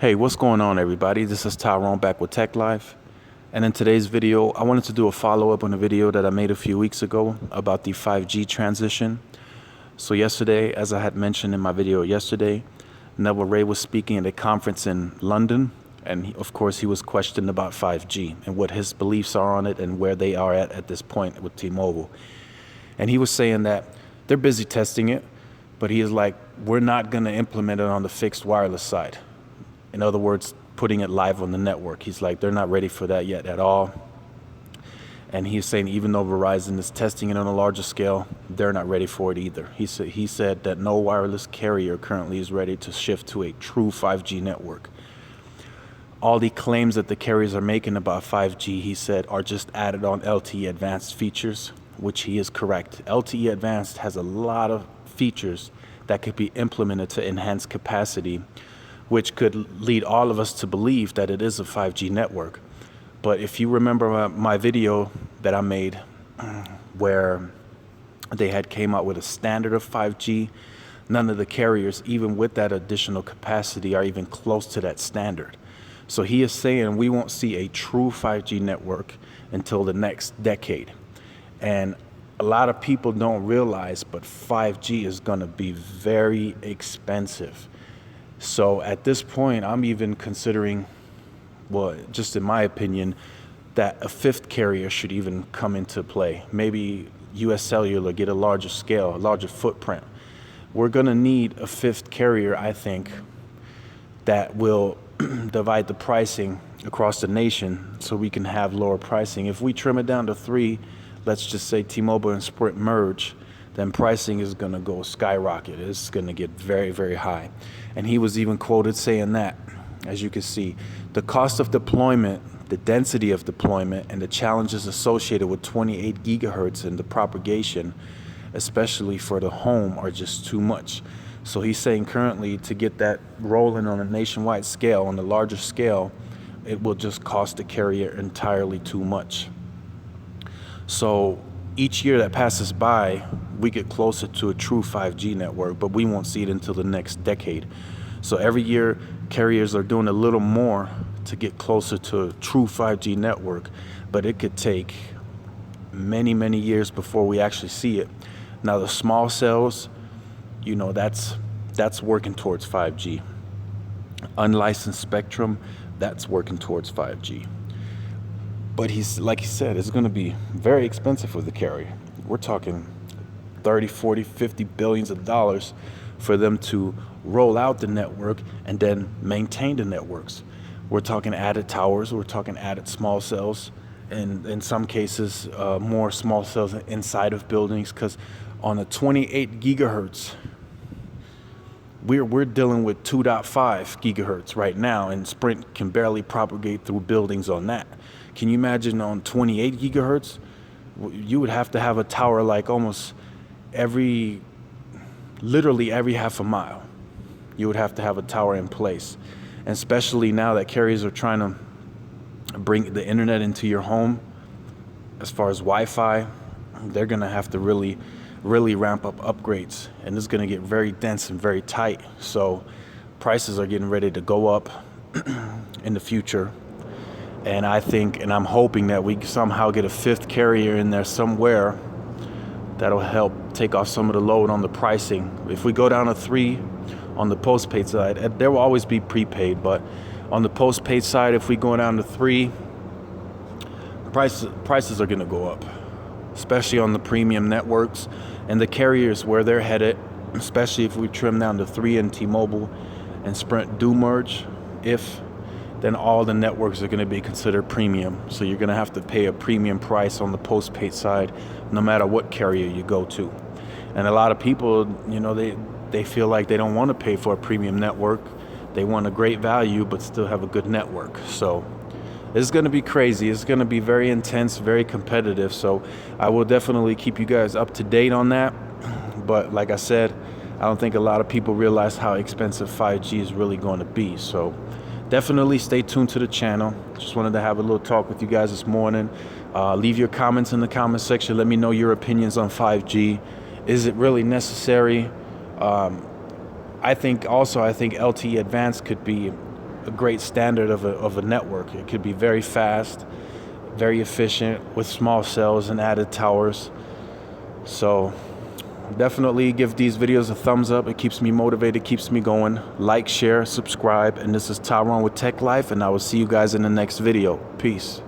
Hey, what's going on, everybody? This is Tyrone back with Tech Life. And in today's video, I wanted to do a follow-up on a video that I made a few weeks ago about the 5G transition. So yesterday, as I had mentioned in my video yesterday, Neville Ray was speaking at a conference in London. And of course, he was questioned about 5G and what his beliefs are on it and where they are at this point with T-Mobile. And he was saying that they're busy testing it, but he is like, we're not going to implement it on the fixed wireless side. In other words, putting it live on the network. He's like, they're not ready for that yet at all. And he's saying even though Verizon is testing it on a larger scale, they're not ready for it either. He said that no wireless carrier currently is ready to shift to a true 5G network. All the claims that the carriers are making about 5G, he said, are just added on LTE Advanced features, which he is correct. LTE Advanced has a lot of features that could be implemented to enhance capacity, which could lead all of us to believe that it is a 5G network. But if you remember my video that I made where they had came out with a standard of 5G, none of the carriers, even with that additional capacity, are even close to that standard. So he is saying we won't see a true 5G network until the next decade. And a lot of people don't realize, but 5G is going to be very expensive. So at this point, I'm even considering, well, just in my opinion, that a fifth carrier should even come into play. Maybe US Cellular get a larger scale, a larger footprint. We're going to need a fifth carrier, I think, that will divide the pricing across the nation so we can have lower pricing. If we trim it down to 3, let's just say T-Mobile and Sprint merge, then pricing is going to go skyrocket. It's going to get very, very high. And he was even quoted saying that, as you can see, the cost of deployment, the density of deployment, and the challenges associated with 28 gigahertz and the propagation, especially for the home, are just too much. So he's saying currently to get that rolling on a nationwide scale, on the larger scale, it will just cost the carrier entirely too much. So each year that passes by, we get closer to a true 5G network, but we won't see it until the next decade. So every year, carriers are doing a little more to get closer to a true 5G network, but it could take many, many years before we actually see it. Now, the small cells, you know, that's working towards 5G. Unlicensed spectrum, that's working towards 5G. But like he said, it's going to be very expensive for the carrier. We're talking 30, 40, 50 billions of dollars for them to roll out the network and then maintain the networks. We're talking added towers, we're talking added small cells, and in some cases, more small cells inside of buildings, because on a 28 gigahertz, we're dealing with 2.5 gigahertz right now, and Sprint can barely propagate through buildings on that. Can you imagine on 28 gigahertz? You would have to have a tower like almost literally every half a mile. You would have to have a tower in place. And especially now that carriers are trying to bring the internet into your home, as far as Wi-Fi, they're going to have to really ramp up upgrades. And it's going to get very dense and very tight. So prices are getting ready to go up in the future. And I think, and I'm hoping that we somehow get a fifth carrier in there somewhere that'll help take off some of the load on the pricing. If we go down to 3 on the postpaid side, there will always be prepaid, but on the postpaid side, if we go down to 3, prices are going to go up, especially on the premium networks. And the carriers, where they're headed, especially if we trim down to 3 and T-Mobile and Sprint do merge, then all the networks are going to be considered premium. So you're going to have to pay a premium price on the postpaid side, no matter what carrier you go to. And a lot of people, you know, they feel like they don't want to pay for a premium network. They want a great value, but still have a good network. So it's going to be crazy. It's going to be very intense, very competitive. So I will definitely keep you guys up to date on that. But like I said, I don't think a lot of people realize how expensive 5G is really going to be. So definitely stay tuned to the channel. Just wanted to have a little talk with you guys this morning. Leave your comments in the comment section. Let me know your opinions on 5G. Is it really necessary? I think LTE Advanced could be a great standard of a network. It could be very fast, very efficient with small cells and added towers. So definitely give these videos a thumbs up. It keeps me motivated, keeps me going. Like, share, subscribe. And this is Tyrone with Tech Life, and I will see you guys in the next video. Peace.